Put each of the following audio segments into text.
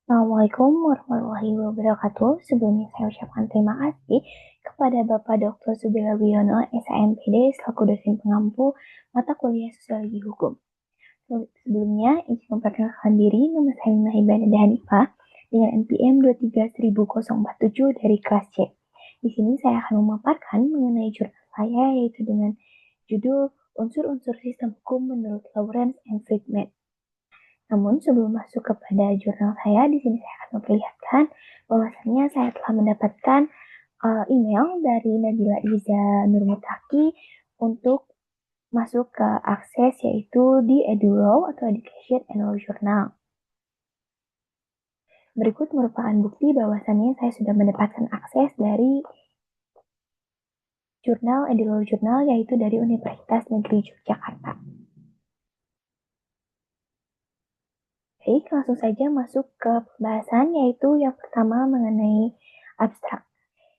Assalamualaikum warahmatullahi wabarakatuh. Sebelumnya saya ucapkan terima kasih kepada Bapak Dr. Subila Wiono, SAMPD, selaku dosen pengampu mata kuliah Sosiologi Hukum. Sebelumnya, izin memperkenalkan diri, nama saya Nahibah Nada Hanifah dengan NPM 2310047 dari kelas C. Di sini saya akan memaparkan mengenai jurnal saya, yaitu dengan judul Unsur-unsur Sistem Hukum menurut Lawrence and Friedman. Namun sebelum masuk kepada jurnal saya, di sini saya akan memperlihatkan bahwasannya saya telah mendapatkan email dari Nabila Iza Nurmutaki untuk masuk ke akses, yaitu di EduLaw atau Education and Law Journal. Berikut merupakan bukti bahwasannya saya sudah mendapatkan akses dari jurnal EduLaw Journal, yaitu dari Universitas Negeri Yogyakarta. Baik, langsung saja masuk ke pembahasan, yaitu yang pertama mengenai abstrak.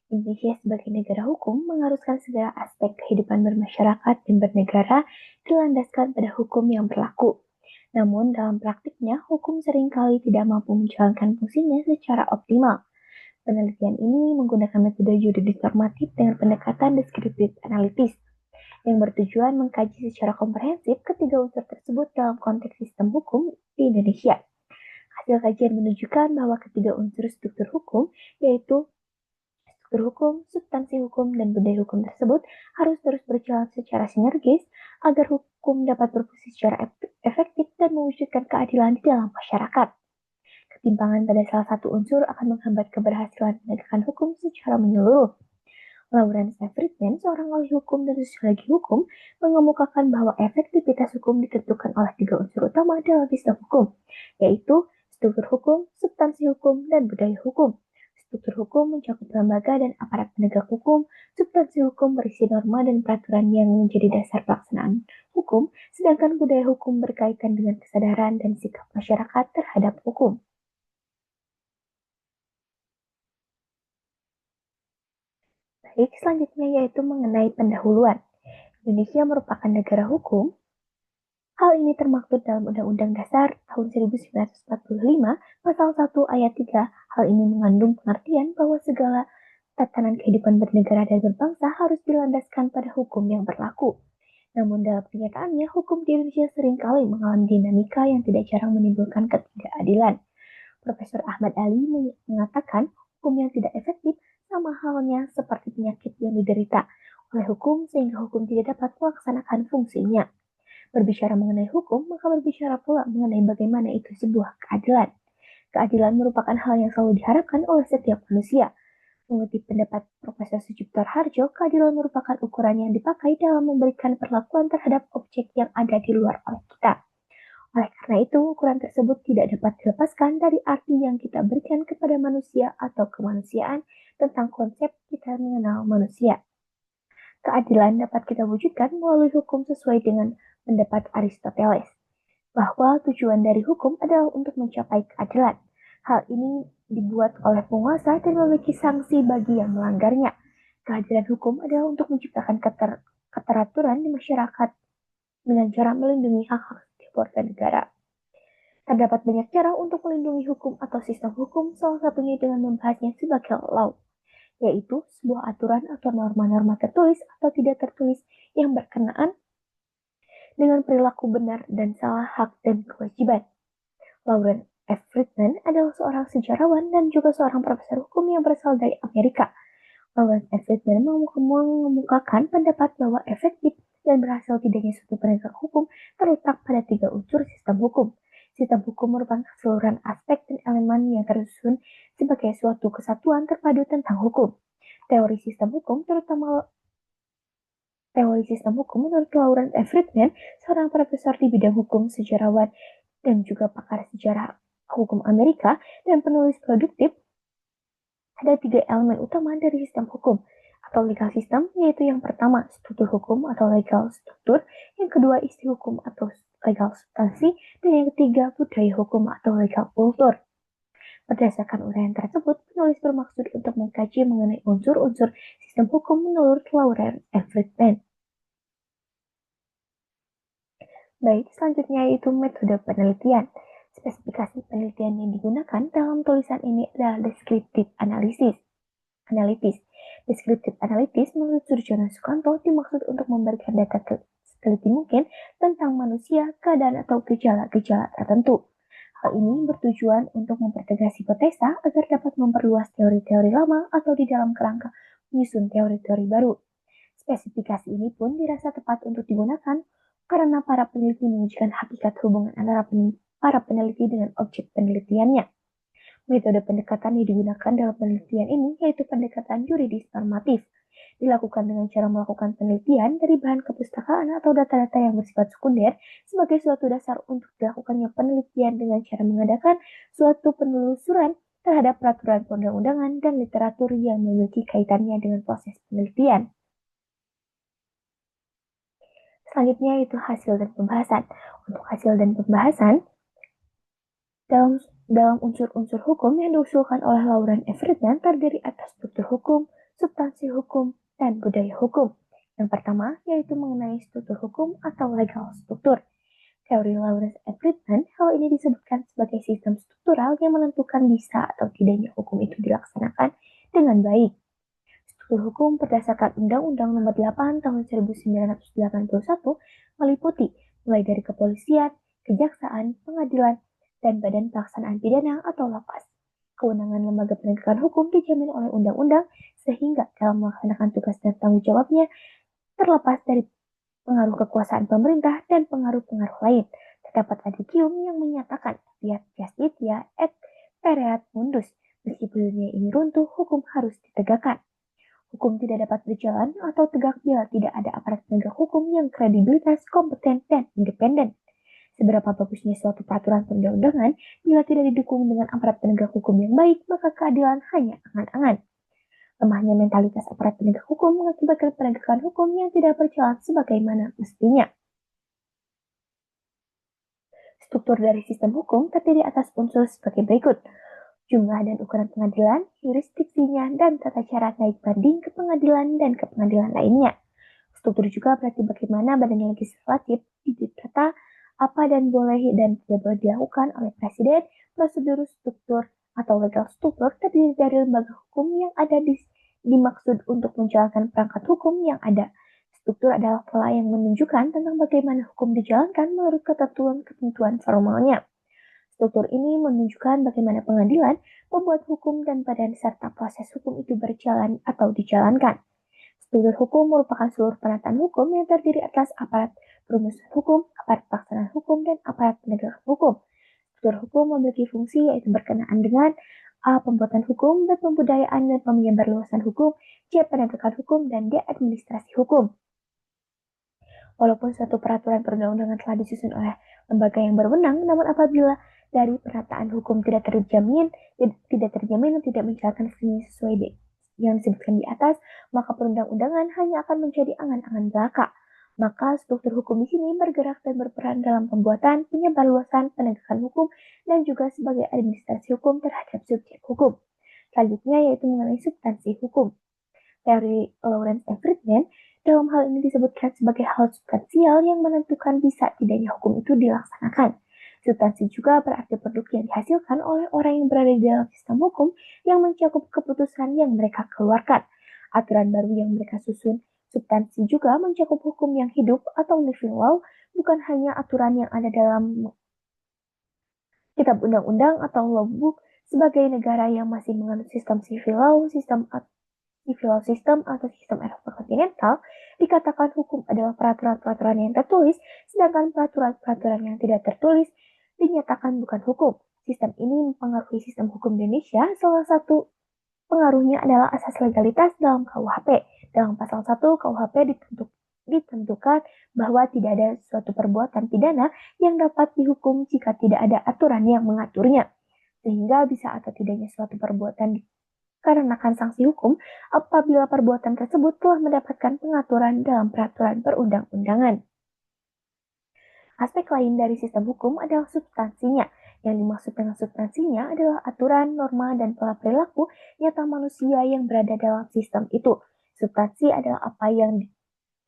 Indonesia sebagai negara hukum mengharuskan segala aspek kehidupan bermasyarakat dan bernegara dilandaskan pada hukum yang berlaku. Namun dalam praktiknya, hukum seringkali tidak mampu menjalankan fungsinya secara optimal. Penelitian ini menggunakan metode yuridis normatif dengan pendekatan deskriptif analitis yang bertujuan mengkaji secara komprehensif ketiga unsur tersebut dalam konteks sistem hukum di Indonesia. Hasil kajian menunjukkan bahwa ketiga unsur struktur hukum, yaitu struktur hukum, substansi hukum, dan budaya hukum tersebut harus terus berjalan secara sinergis agar hukum dapat berfungsi secara efektif dan mewujudkan keadilan di dalam masyarakat. Ketimpangan pada salah satu unsur akan menghambat keberhasilan penegakan hukum secara menyeluruh. Lawrence F. Friedman, seorang ahli hukum dan sosiologi hukum, mengemukakan bahwa efektivitas hukum ditentukan oleh tiga unsur utama dalam sistem hukum, yaitu struktur hukum, substansi hukum, dan budaya hukum. Struktur hukum mencakup lembaga dan aparat penegak hukum, substansi hukum berisi norma dan peraturan yang menjadi dasar pelaksanaan hukum, sedangkan budaya hukum berkaitan dengan kesadaran dan sikap masyarakat terhadap hukum. Baik, selanjutnya yaitu mengenai pendahuluan. Indonesia merupakan negara hukum. Hal ini termaktub dalam Undang-Undang Dasar tahun 1945, Pasal 1 Ayat 3. Hal ini mengandung pengertian bahwa segala tatanan kehidupan bernegara dan berbangsa harus dilandaskan pada hukum yang berlaku. Namun dalam kenyataannya, hukum di Indonesia seringkali mengalami dinamika yang tidak jarang menimbulkan ketidakadilan. Profesor Ahmad Ali mengatakan hukum yang tidak efektif sama halnya seperti penyakit yang diderita oleh hukum sehingga hukum tidak dapat melaksanakan fungsinya. Berbicara mengenai hukum, maka berbicara pula mengenai bagaimana itu sebuah keadilan. Keadilan merupakan hal yang selalu diharapkan oleh setiap manusia. Mengutip pendapat Profesor Sucipto Harjo, keadilan merupakan ukuran yang dipakai dalam memberikan perlakuan terhadap objek yang ada di luar oleh kita. Oleh karena itu, ukuran tersebut tidak dapat dilepaskan dari arti yang kita berikan kepada manusia atau kemanusiaan tentang konsep kita mengenal manusia. Keadilan dapat kita wujudkan melalui hukum sesuai dengan pendapat Aristoteles, bahwa tujuan dari hukum adalah untuk mencapai keadilan. Hal ini dibuat oleh penguasa dan memiliki sanksi bagi yang melanggarnya. Keadilan hukum adalah untuk menciptakan keteraturan di masyarakat dengan cara melindungi hak-hak setiap warga negara. Terdapat banyak cara untuk melindungi hukum atau sistem hukum, salah satunya dengan membahasnya sebagai law, yaitu sebuah aturan atau norma-norma tertulis atau tidak tertulis yang berkenaan dengan perilaku benar dan salah, hak dan kewajiban. Lawrence F. Friedman adalah seorang sejarawan dan juga seorang profesor hukum yang berasal dari Amerika. Lawrence F. Friedman mengemukakan pendapat bahwa efektif dan berhasil tidaknya suatu penegak hukum terletak pada tiga unsur sistem hukum. Sistem hukum merupakan keseluruhan aspek dan elemen yang tersusun sebagai suatu kesatuan terpadu tentang hukum. Teori sistem hukum menurut Lawrence F. Friedman, seorang profesor di bidang hukum, sejarawan, dan juga pakar sejarah hukum Amerika dan penulis produktif, ada tiga elemen utama dari sistem hukum atau legal system, yaitu yang pertama struktur hukum atau legal struktur, yang kedua isi hukum atau legal substansi, dan yang ketiga budaya hukum atau legal kultur. Berdasarkan uraian tersebut, penulis bermaksud untuk mengkaji mengenai unsur-unsur sistem hukum menurut Lawrence F. Friedman. Baik, selanjutnya yaitu metode penelitian. Spesifikasi penelitian yang digunakan dalam tulisan ini adalah descriptive analysis. Descriptive analysis menurut Surjono Sukanto dimaksud untuk memberikan data seteliti mungkin tentang manusia, keadaan atau gejala-gejala tertentu. Hal ini bertujuan untuk mempertegas hipotesa agar dapat memperluas teori-teori lama atau di dalam kerangka menyusun teori-teori baru. Spesifikasi ini pun dirasa tepat untuk digunakan karena para peneliti menunjukkan hakikat hubungan antara para peneliti dengan objek penelitiannya. Metode pendekatan yang digunakan dalam penelitian ini yaitu pendekatan yuridis normatif. Dilakukan dengan cara melakukan penelitian dari bahan kepustakaan atau data-data yang bersifat sekunder sebagai suatu dasar untuk dilakukannya penelitian dengan cara mengadakan suatu penelusuran terhadap peraturan perundang-undangan dan literatur yang memiliki kaitannya dengan proses penelitian. Selanjutnya itu hasil dan pembahasan. Untuk hasil dan pembahasan, dalam unsur-unsur hukum yang diusulkan oleh Lauren F. Friedman terdiri atas struktur hukum, substansi hukum, dan budaya hukum. Yang pertama yaitu mengenai struktur hukum atau legal struktur. Teori Lauren F. Friedman, hal ini disebutkan sebagai sistem struktural yang menentukan bisa atau tidaknya hukum itu dilaksanakan dengan baik. Struktur hukum berdasarkan Undang-Undang Nomor 8 Tahun 1981 meliputi mulai dari kepolisian, kejaksaan, pengadilan, dan badan pelaksanaan pidana atau lapas. Kewenangan lembaga penegakan hukum dijamin oleh undang-undang sehingga dalam melaksanakan tugas dan tanggung jawabnya terlepas dari pengaruh kekuasaan pemerintah dan pengaruh-pengaruh lain. Terdapat adikium yang menyatakan fiat justitia et pereat mundus. Meskipun dunia ini runtuh, hukum harus ditegakkan. Hukum tidak dapat berjalan atau tegak bila tidak ada aparat penegak hukum yang kredibilitas, kompeten, dan independen. Seberapa bagusnya suatu peraturan perundang-undangan, bila tidak didukung dengan aparat penegak hukum yang baik, maka keadilan hanya angan-angan. Lemahnya mentalitas aparat penegak hukum mengakibatkan penegakan hukum yang tidak berjalan sebagaimana mestinya. Struktur dari sistem hukum terdiri atas unsur sebagai berikut. Jumlah dan ukuran pengadilan, jurisdiksinya, dan tata cara naik banding ke pengadilan dan ke pengadilan lainnya. Struktur juga berarti bagaimana badan legislatif ditata apa dan boleh dan tidak boleh dilakukan oleh presiden. Prosedur struktur atau legal struktur terdiri dari lembaga hukum yang ada dimaksud untuk menjalankan perangkat hukum yang ada. Struktur adalah pola yang menunjukkan tentang bagaimana hukum dijalankan menurut ketentuan formalnya. Struktur ini menunjukkan bagaimana pengadilan, pembuat hukum, dan badan serta proses hukum itu berjalan atau dijalankan. Struktur hukum merupakan seluruh penataan hukum yang terdiri atas aparat perumusan hukum, aparat pelaksanaan hukum, dan aparat penegakan hukum. Struktur hukum memiliki fungsi yaitu berkenaan dengan A. Pembuatan hukum, B. Pembudayaan dan penyebarluasan hukum, C. Penegakan hukum, dan D. Administrasi hukum. Walaupun suatu peraturan perundang-undangan telah disusun oleh lembaga yang berwenang, namun apabila dari penataan hukum tidak terjamin dan tidak menjalankan sesuai yang disebutkan di atas, maka perundang-undangan hanya akan menjadi angan-angan belaka. Maka struktur hukum di sini bergerak dan berperan dalam pembuatan, penyebarluasan, penegakan hukum, dan juga sebagai administrasi hukum terhadap subjek hukum. Selanjutnya yaitu mengenai substansi hukum. Teori Lawrence F. Friedman dalam hal ini disebutkan sebagai hal substansial yang menentukan bisa tidaknya hukum itu dilaksanakan. Substansi juga berarti produk yang dihasilkan oleh orang yang berada di dalam sistem hukum yang mencakup keputusan yang mereka keluarkan. Aturan baru yang mereka susun. Substansi juga mencakup hukum yang hidup atau living law, bukan hanya aturan yang ada dalam kitab undang-undang atau lawbook. Sebagai negara yang masih menganut sistem civil law, sistem atau sistem Eropa kontinental, dikatakan hukum adalah peraturan-peraturan yang tertulis, sedangkan peraturan-peraturan yang tidak tertulis dinyatakan bukan hukum. Sistem ini mempengaruhi sistem hukum di Indonesia. Salah satu pengaruhnya adalah asas legalitas dalam KUHP. Dalam pasal 1 KUHP ditentukan bahwa tidak ada suatu perbuatan pidana yang dapat dihukum jika tidak ada aturan yang mengaturnya. Sehingga bisa atau tidaknya suatu perbuatan dikarenakan sanksi hukum apabila perbuatan tersebut telah mendapatkan pengaturan dalam peraturan perundang-undangan. Aspek lain dari sistem hukum adalah substansinya. Yang dimaksud dengan substansinya adalah aturan, norma, dan pola perilaku nyata manusia yang berada dalam sistem itu. Substansi adalah apa yang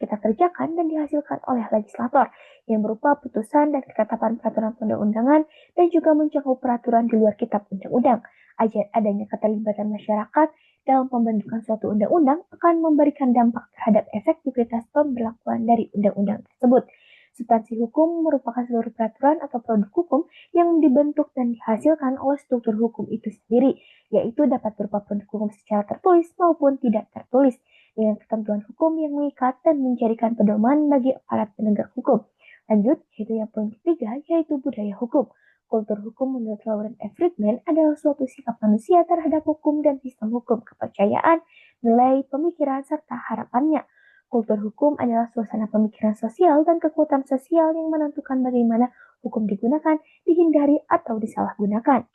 kita kerjakan dan dihasilkan oleh legislator yang berupa putusan dan ketetapan peraturan perundang-undangan dan juga mencakup peraturan di luar kitab undang-undang. Adanya keterlibatan masyarakat dalam pembentukan suatu undang-undang akan memberikan dampak terhadap efektivitas pemberlakuan dari undang-undang tersebut. Substansi hukum merupakan seluruh peraturan atau produk hukum yang dibentuk dan dihasilkan oleh struktur hukum itu sendiri, yaitu dapat berupa produk hukum secara tertulis maupun tidak tertulis, dengan ketentuan hukum yang mengikat dan menjadikan pedoman bagi aparat penegak hukum. Lanjut, yaitu yang poin ketiga, yaitu budaya hukum. Kultur hukum menurut Lawrence F. Friedman adalah suatu sikap manusia terhadap hukum dan sistem hukum, kepercayaan, nilai, pemikiran, serta harapannya. Kultur hukum adalah suasana pemikiran sosial dan kekuatan sosial yang menentukan bagaimana hukum digunakan, dihindari, atau disalahgunakan.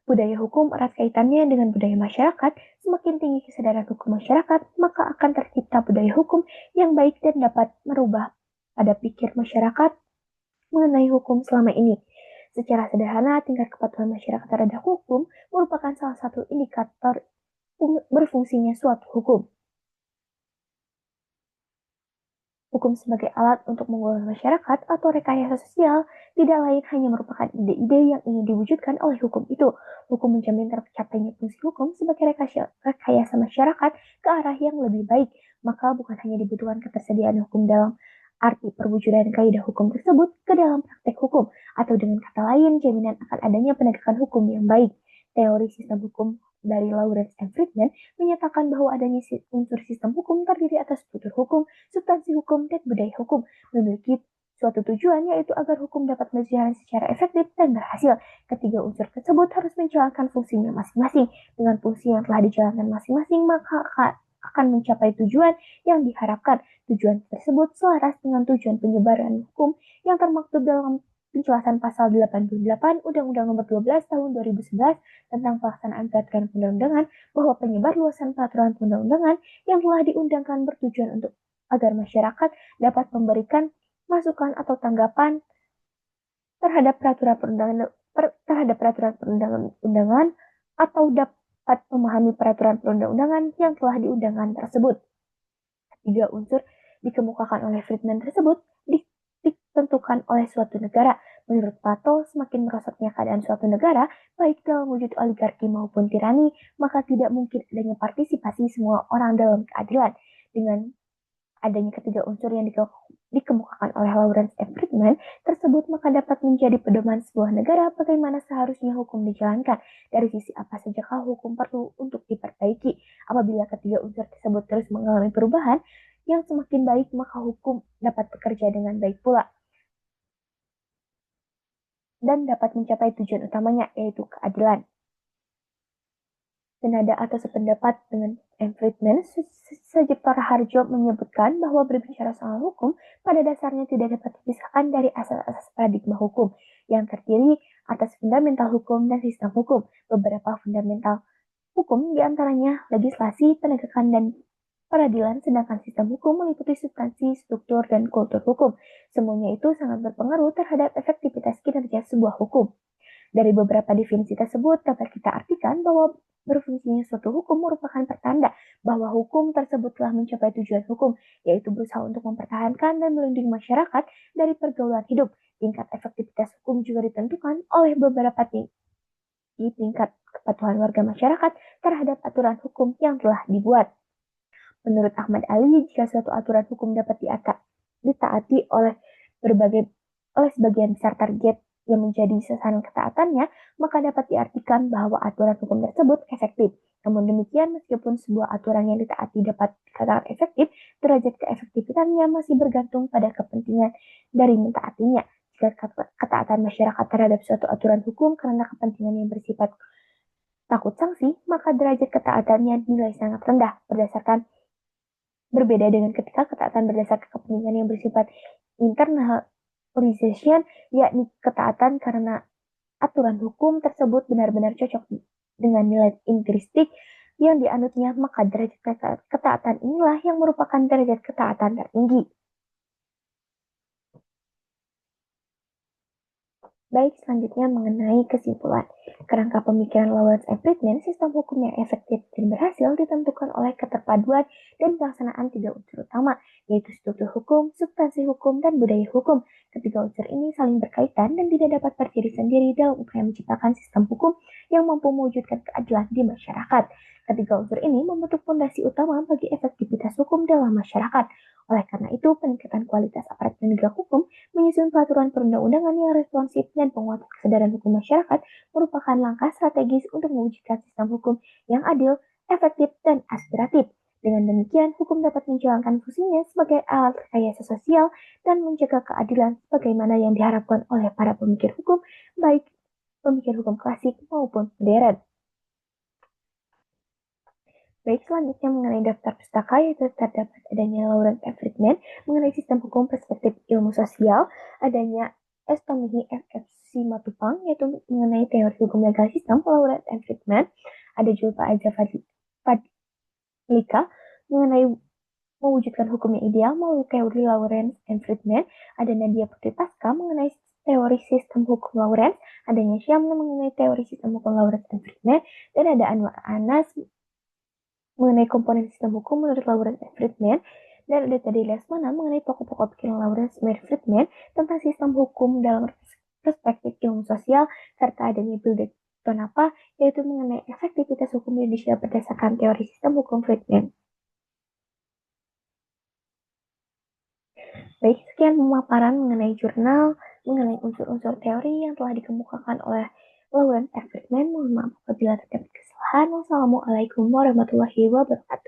Budaya hukum erat kaitannya dengan budaya masyarakat. Semakin tinggi kesadaran hukum masyarakat, maka akan tercipta budaya hukum yang baik dan dapat merubah pada pikir masyarakat mengenai hukum selama ini. Secara sederhana, tingkat kepatuhan masyarakat terhadap hukum merupakan salah satu indikator berfungsinya suatu hukum. Hukum sebagai alat untuk mengubah masyarakat atau rekayasa sosial tidak lain hanya merupakan ide-ide yang ingin diwujudkan oleh hukum itu. Hukum menjamin tercapainya fungsi hukum sebagai rekayasa masyarakat ke arah yang lebih baik. Maka bukan hanya dibutuhkan ketersediaan hukum dalam arti perwujudan kaidah hukum tersebut ke dalam praktek hukum, atau dengan kata lain jaminan akan adanya penegakan hukum yang baik. Teori sistem hukum dari Lawrence M. Friedman menyatakan bahwa adanya unsur sistem hukum terdiri atas struktur hukum, substansi hukum, dan budaya hukum, memiliki suatu tujuan, yaitu agar hukum dapat berjalan secara efektif dan berhasil. Ketiga unsur tersebut harus menjalankan fungsinya masing-masing. Dengan fungsi yang telah dijalankan masing-masing, maka akan mencapai tujuan yang diharapkan. Tujuan tersebut selaras dengan tujuan penyebaran hukum yang termaktub dalam penjelasan pasal 88 Undang-Undang Nomor 12 Tahun 2011 tentang pelaksanaan peraturan perundang-undangan, bahwa penyebar luasan peraturan perundang-undangan yang telah diundangkan bertujuan untuk agar masyarakat dapat memberikan masukan atau tanggapan terhadap peraturan perundang-undangan atau dapat memahami peraturan perundang-undangan yang telah diundangkan tersebut. Tiga unsur dikemukakan oleh Friedman tersebut ditentukan oleh suatu negara. Menurut Plato, semakin merosotnya keadaan suatu negara, baik dalam wujud oligarki maupun tirani, maka tidak mungkin adanya partisipasi semua orang dalam keadilan. Dengan adanya ketiga unsur yang dikemukakan oleh Lawrence F. Friedman tersebut, maka dapat menjadi pedoman sebuah negara bagaimana seharusnya hukum dijalankan, dari sisi apa sajakah hukum perlu untuk diperbaiki. Apabila ketiga unsur tersebut terus mengalami perubahan yang semakin baik, maka hukum dapat bekerja dengan baik pula dan dapat mencapai tujuan utamanya, yaitu keadilan. Senada atau sependapat dengan M. Friedman, Sejepara Harjo menyebutkan bahwa berbicara soal hukum pada dasarnya tidak dapat dipisahkan dari asas-asas paradigma hukum yang terdiri atas fundamental hukum dan sistem hukum. Beberapa fundamental hukum diantaranya legislasi, penegakan, dan peradilan, sedangkan sistem hukum meliputi substansi, struktur, dan kultur hukum. Semuanya itu sangat berpengaruh terhadap efektivitas kinerja sebuah hukum. Dari beberapa definisi tersebut dapat kita artikan bahwa berfungsinya suatu hukum merupakan pertanda bahwa hukum tersebut telah mencapai tujuan hukum, yaitu berusaha untuk mempertahankan dan melindungi masyarakat dari pergaulan hidup. Tingkat efektivitas hukum juga ditentukan oleh beberapa tingkat kepatuhan warga masyarakat terhadap aturan hukum yang telah dibuat. Menurut Ahmad Ali, jika suatu aturan hukum dapat ditaati oleh sebagian besar target yang menjadi sasaran ketaatannya, maka dapat diartikan bahwa aturan hukum tersebut efektif. Namun demikian, meskipun sebuah aturan yang ditaati dapat dikatakan efektif, derajat keefektifitannya masih bergantung pada kepentingan dari mentaatinya. Jika ketaatan masyarakat terhadap suatu aturan hukum karena kepentingan yang bersifat takut sanksi, maka derajat ketaatannya dinilai sangat rendah. Berbeda dengan ketika ketaatan berdasarkan kepentingan yang bersifat internalization, yakni ketaatan karena aturan hukum tersebut benar-benar cocok dengan nilai intristik yang dianutnya, maka derajat ketaatan inilah yang merupakan derajat ketaatan tertinggi. Baik, selanjutnya mengenai kesimpulan. Kerangka pemikiran Lawrence and Friedman, sistem hukum yang efektif dan berhasil ditentukan oleh keterpaduan dan pelaksanaan tiga unsur utama, yaitu struktur hukum, substansi hukum, dan budaya hukum. Ketiga unsur ini saling berkaitan dan tidak dapat berdiri sendiri dalam upaya menciptakan sistem hukum yang mampu mewujudkan keadilan di masyarakat. Ketiga unsur ini membentuk fondasi utama bagi efektivitas hukum dalam masyarakat. Oleh karena itu, peningkatan kualitas aparat penegak hukum, menyusun peraturan perundang-undangan yang responsif dan penguatan kesadaran hukum masyarakat merupakan langkah strategis untuk mewujudkan sistem hukum yang adil, efektif, dan aspiratif. Dengan demikian, hukum dapat menjalankan fungsinya sebagai alat rekayasa sosial dan menjaga keadilan sebagaimana yang diharapkan oleh para pemikir hukum, baik pemikir hukum klasik maupun modern. Baik, selanjutnya mengenai daftar pustaka, yaitu terdapat adanya Lawrence and Friedman mengenai sistem hukum perspektif ilmu sosial, adanya Estomihi FFC Matupang, yaitu mengenai teori hukum legal sistem Lawrence and Friedman, ada juga Pak Aja Fadlika mengenai mewujudkan hukum yang ideal melalui teori Lawrence and Friedman, ada Nadia Putri Pasca mengenai teori sistem hukum Lawrence, adanya Syamna mengenai teori sistem hukum Lawrence and Friedman, dan ada Anwar Anas mengenai komponen sistem hukum menurut Lawrence and Friedman, dan ada tadi Lesmana mengenai pokok-pokok pikiran Lawrence and Friedman tentang sistem hukum dalam perspektif ilmu sosial, serta adanya Bill Tonapa, yaitu mengenai efektivitas hukum Indonesia berdasarkan teori sistem hukum Friedman. Baik, sekian pemaparan mengenai jurnal, mengenai unsur-unsur teori yang telah dikemukakan oleh Lawrence and Friedman. Mohon maaf apabila terdapat kesalahan. Wassalamualaikum warahmatullahi wabarakatuh.